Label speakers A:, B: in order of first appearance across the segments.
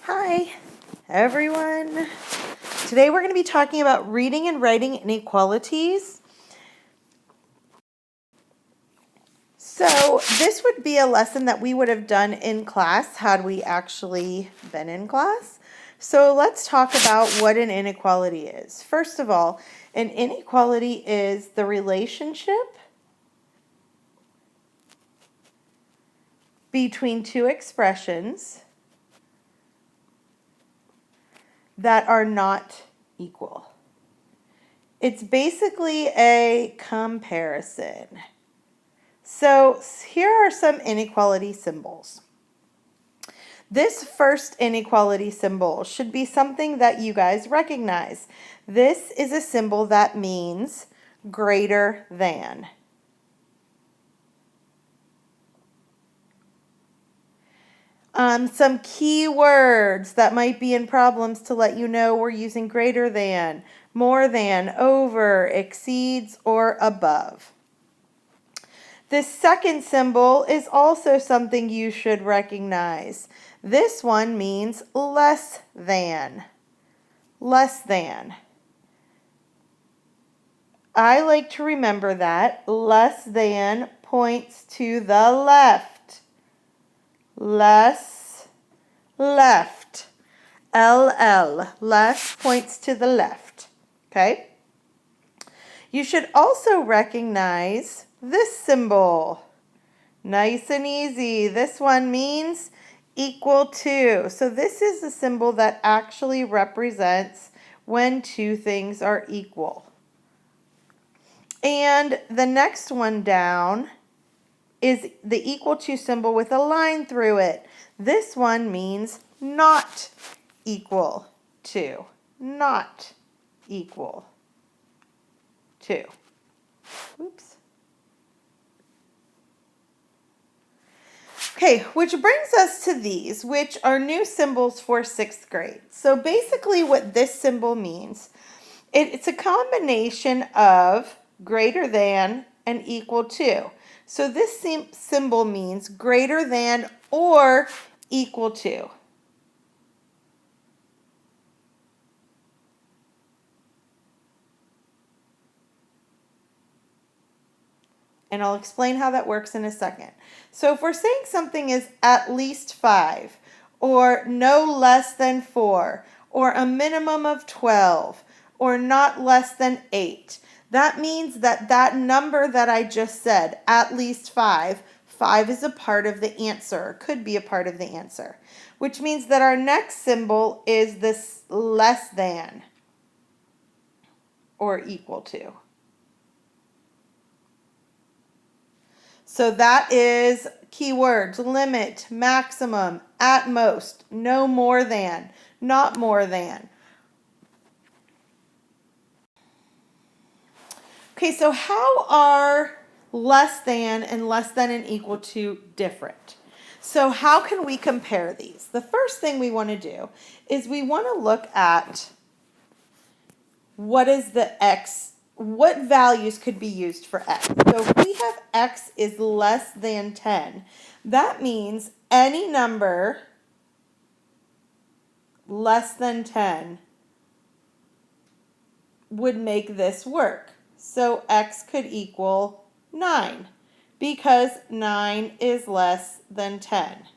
A: Hi, everyone. Today we're going to be talking about reading and writing inequalities. So this would be a lesson that we would have done in class had we actually been in class. So let's talk about what an inequality is. First of all, an inequality is the relationship between two expressions that are not equal. It's basically a comparison. So here are some inequality symbols. This first inequality symbol should be something that you guys recognize. This is a symbol that means greater than. Some key words that might be in problems to let you know we're using greater than, more than, over, exceeds, or above. This second symbol is also something you should recognize. This one means less than. Less than. I like to remember that less than points to the left. Less, left. LL, less points to the left. Okay? You should also recognize this symbol. Nice and easy. This one means equal to. So this is a symbol that actually represents when two things are equal. And the next one down is the equal to symbol with a line through it. This one means not equal to. Not equal to. Oops. Okay, which brings us to these, which are new symbols for 6th grade. So basically what this symbol means, it's a combination of greater than and equal to. So this symbol means greater than or equal to. And I'll explain how that works in a second. So if we're saying something is at least 5, or no less than 4, or a minimum of 12, or not less than 8, that means that that number that I just said, at least 5 is a part of the answer, could be a part of the answer, which means that our next symbol is this less than or equal to. So that is keywords: limit, maximum, at most, no more than, not more than. Okay, so how are less than and equal to different? So how can we compare these? The first thing we want to do is we want to look at what is the x, what values could be used for x. So if we have x is less than 10, that means any number less than 10 would make this work. So x could equal 9 because 9 is less than 10.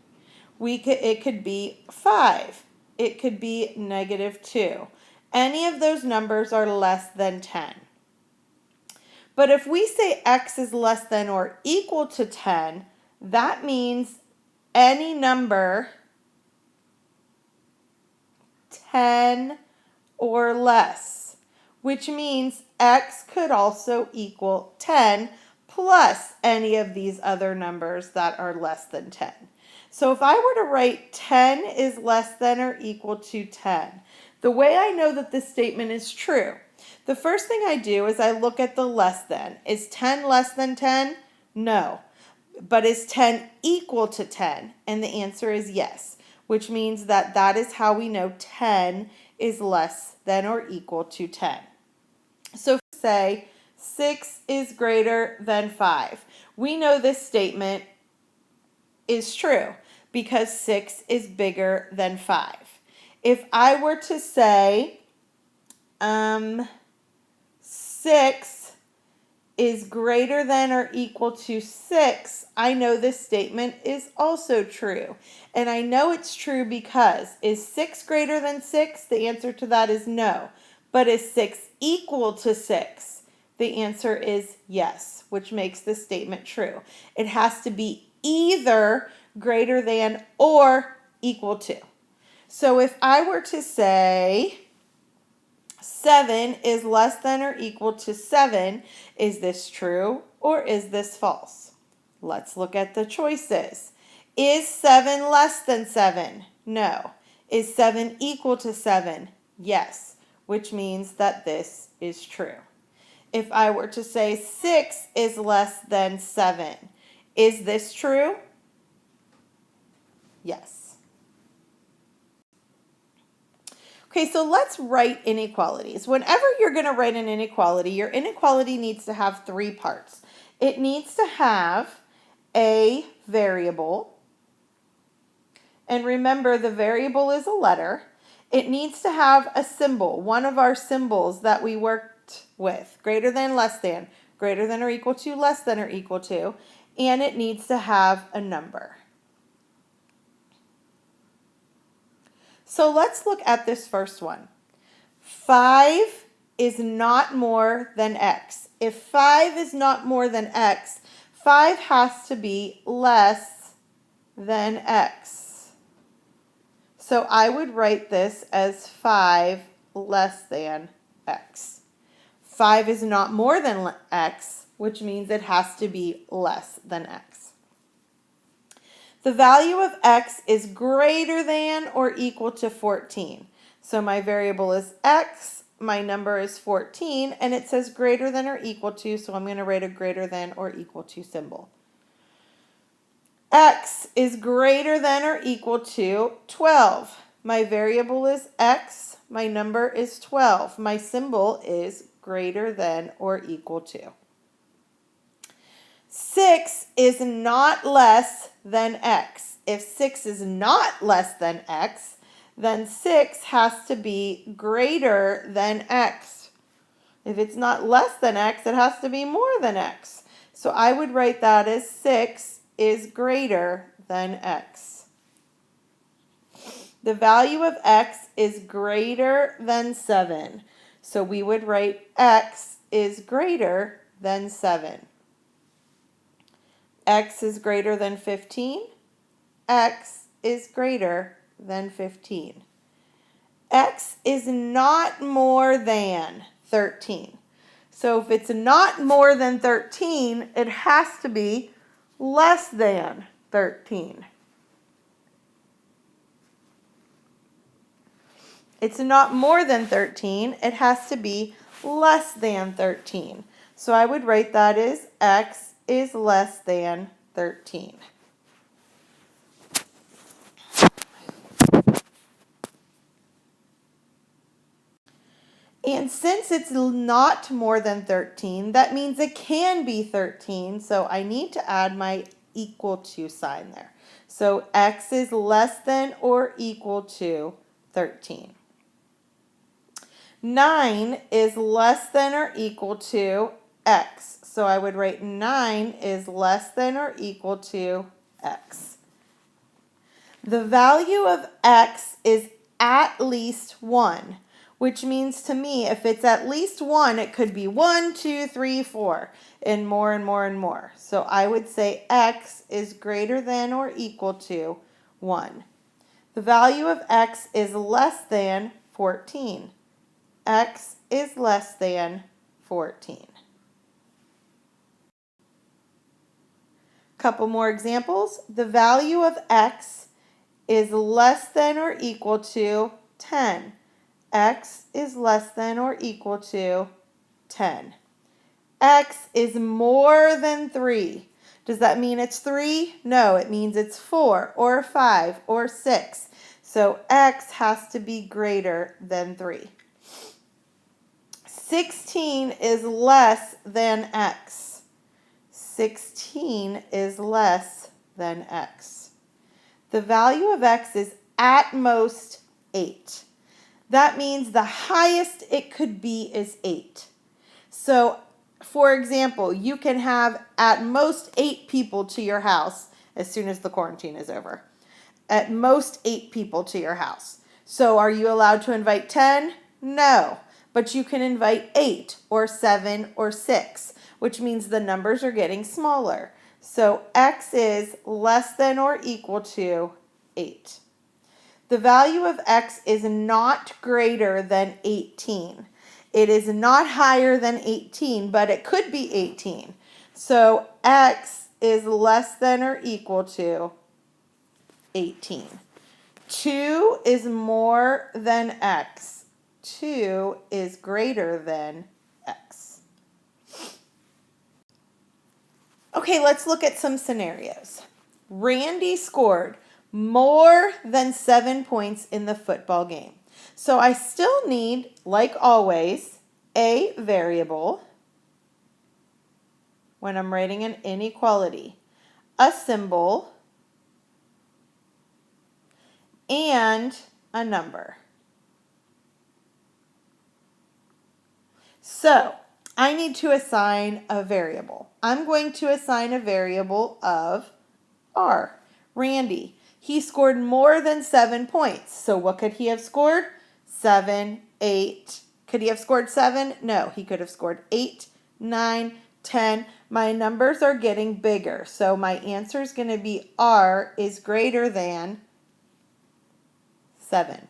A: It could be 5. It could be -2. Any of those numbers are less than 10. But if we say x is less than or equal to 10, that means any number 10 or less, which means x could also equal 10 plus any of these other numbers that are less than 10. So if I were to write 10 is less than or equal to 10, the way I know that this statement is true, the first thing I do is I look at the less than. Is 10 less than 10? No. But is 10 equal to 10? And the answer is yes, which means that that is how we know 10 is less than or equal to 10. So if we say 6 is greater than 5, we know this statement is true because 6 is bigger than 5. If I were to say 6 is greater than or equal to 6, I know this statement is also true. And I know it's true because is 6 greater than 6? The answer to that is no. But is 6 equal to 6? The answer is yes, which makes this statement true. It has to be either greater than or equal to. So if I were to say 7 is less than or equal to 7, is this true or is this false? Let's look at the choices. Is 7 less than 7? No. Is 7 equal to 7? Yes, which means that this is true. If I were to say 6 is less than 7, is this true? Yes. Okay, so let's write inequalities. Whenever you're going to write an inequality, your inequality needs to have 3 parts. It needs to have a variable. And remember, the variable is a letter. It needs to have a symbol, one of our symbols that we worked with, greater than, less than or equal to, less than or equal to, and it needs to have a number. So let's look at this first one. 5 is not more than x. If 5 is not more than x, 5 has to be less than x. So I would write this as 5 less than x. 5 is not more than x, which means it has to be less than x. The value of x is greater than or equal to 14. So my variable is x, my number is 14, and it says greater than or equal to, so I'm going to write a greater than or equal to symbol. X is greater than or equal to 12. My variable is x, my number is 12. My symbol is greater than or equal to. 6 is not less than x. If 6 is not less than x, then 6 has to be greater than x. If it's not less than x, it has to be more than x. So I would write that as 6 is greater than x. The value of x is greater than 7. So we would write x is greater than 7. X is greater than 15. X is greater than 15. X is not more than 13. So if it's not more than 13, it has to be less than 13. It's not more than 13, it has to be less than 13. So I would write that as x is less than 13. And since it's not more than 13, that means it can be 13, so I need to add my equal to sign there. So x is less than or equal to 13. 9 is less than or equal to x. So I would write 9 is less than or equal to x. The value of x is at least 1, which means to me if it's at least 1, it could be 1, 2, 3, 4, and more and more and more. So I would say x is greater than or equal to 1. The value of x is less than 14. X is less than 14. Couple more examples. The value of x is less than or equal to 10. X is less than or equal to 10. X is more than 3. Does that mean it's 3? No, it means it's 4 or 5 or 6. So x has to be greater than 3. 16 is less than x. 16 is less than x. The value of x is at most 8. That means the highest it could be is 8. So, for example, you can have at most 8 people to your house as soon as the quarantine is over. At most 8 people to your house. So, are you allowed to invite 10? No. But you can invite 8 or 7 or 6, which means the numbers are getting smaller. So, x is less than or equal to 8. The value of x is not greater than 18. It is not higher than 18, but it could be 18. So x is less than or equal to 18. 2 is more than x. 2 is greater than x. Okay, let's look at some scenarios. Randy scored more than 7 points in the football game. So I still need, like always, a variable when I'm writing an inequality, a symbol, and a number. So I need to assign a variable. I'm going to assign a variable of R. Randy, he scored more than 7 points. So what could he have scored? 7, 8. Could he have scored 7? No, he could have scored 8, 9, 10. My numbers are getting bigger. So my answer is going to be R is greater than 7.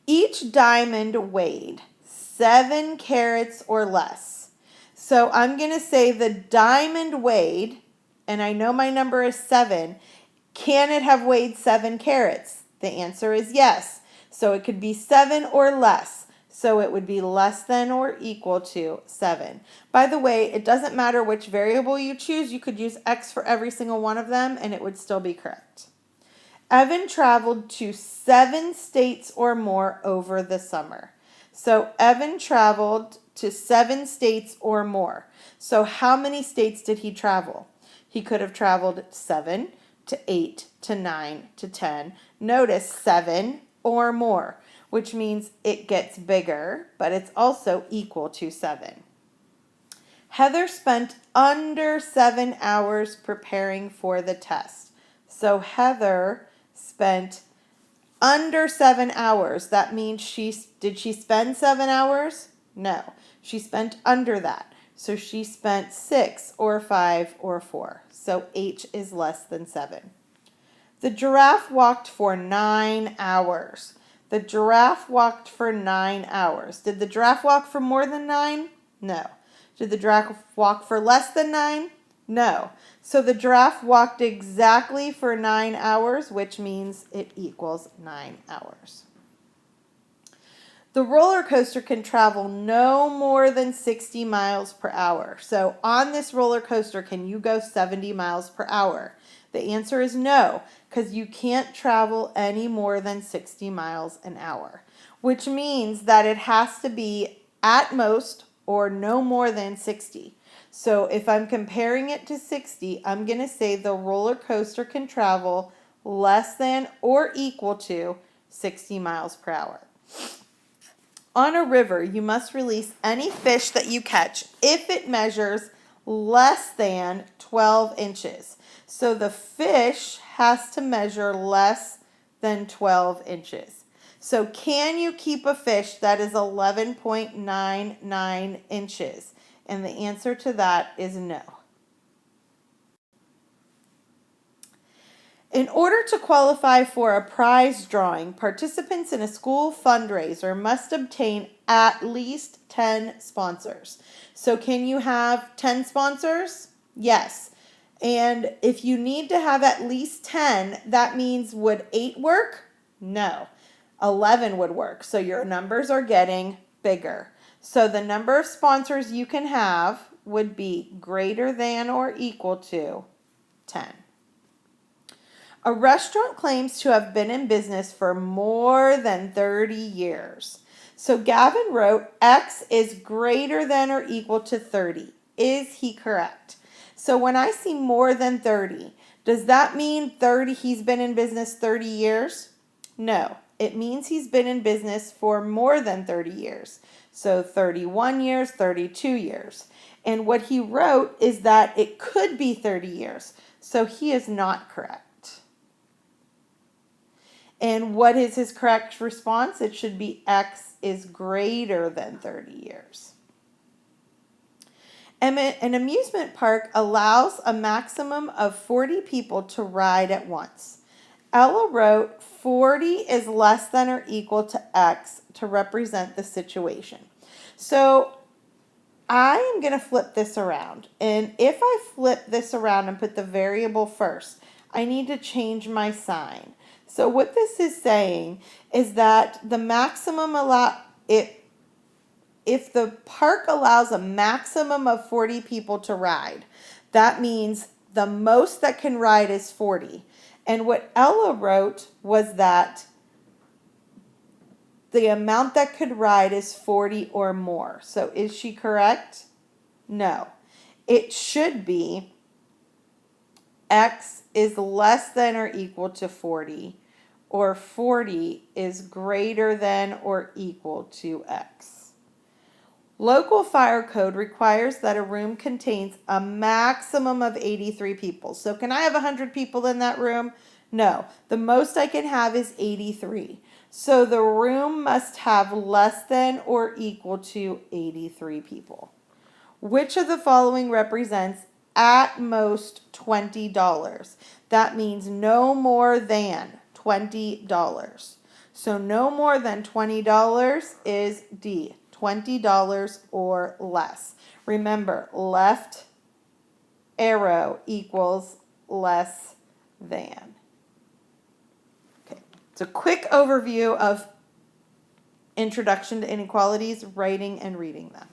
A: Each diamond weighed 7 carats or less. So I'm going to say the diamond weighed, and I know my number is 7. Can it have weighed 7 carats? The answer is yes. So it could be 7 or less. So it would be less than or equal to 7. By the way, it doesn't matter which variable you choose. You could use x for every single one of them, and it would still be correct. Evan traveled to 7 states or more over the summer. So Evan traveled to 7 states or more. So how many states did he travel? He could have traveled 7 to 8 to 9 to 10. Notice 7 or more, which means it gets bigger, but it's also equal to 7. Heather spent under 7 hours preparing for the test. So Heather spent under 7 hours. That means did she spend 7 hours? No, she spent under that. So she spent 6 or 5 or 4. So H is less than 7. The giraffe walked for 9 hours. The giraffe walked for 9 hours. Did the giraffe walk for more than 9? No. Did the giraffe walk for less than 9? No. So the giraffe walked exactly for 9 hours, which means it equals 9 hours. The roller coaster can travel no more than 60 miles per hour. So on this roller coaster, can you go 70 miles per hour? The answer is no, because you can't travel any more than 60 miles an hour, which means that it has to be at most or no more than 60. So if I'm comparing it to 60, I'm going to say the roller coaster can travel less than or equal to 60 miles per hour. On a river, you must release any fish that you catch if it measures less than 12 inches. So the fish has to measure less than 12 inches. So can you keep a fish that is 11.99 inches? And the answer to that is no. In order to qualify for a prize drawing, participants in a school fundraiser must obtain at least 10 sponsors. So can you have 10 sponsors? Yes. And if you need to have at least 10, that means would 8 work? No. 11 would work. So your numbers are getting bigger. So the number of sponsors you can have would be greater than or equal to 10. A restaurant claims to have been in business for more than 30 years. So Gavin wrote X is greater than or equal to 30. Is he correct? So when I see more than 30, does that mean he's been in business 30 years? No, it means he's been in business for more than 30 years. So 31 years, 32 years. And what he wrote is that it could be 30 years. So he is not correct. And what is his correct response? It should be X is greater than 30 years. An amusement park allows a maximum of 40 people to ride at once. Ella wrote 40 is less than or equal to X to represent the situation. So I am going to flip this around. And if I flip this around and put the variable first, I need to change my sign. So what this is saying is that the maximum if the park allows a maximum of 40 people to ride, that means the most that can ride is 40. And what Ella wrote was that the amount that could ride is 40 or more. So is she correct? No. It should be X is less than or equal to 40, or 40 is greater than or equal to X. Local fire code requires that a room contains a maximum of 83 people. So can I have 100 people in that room? No. The most I can have is 83. So the room must have less than or equal to 83 people. Which of the following represents at most $20? That means no more than $20. So no more than $20 is D. $20 or less. Remember, left arrow equals less than. Okay, it's a quick overview of Introduction to Inequalities, writing and reading them.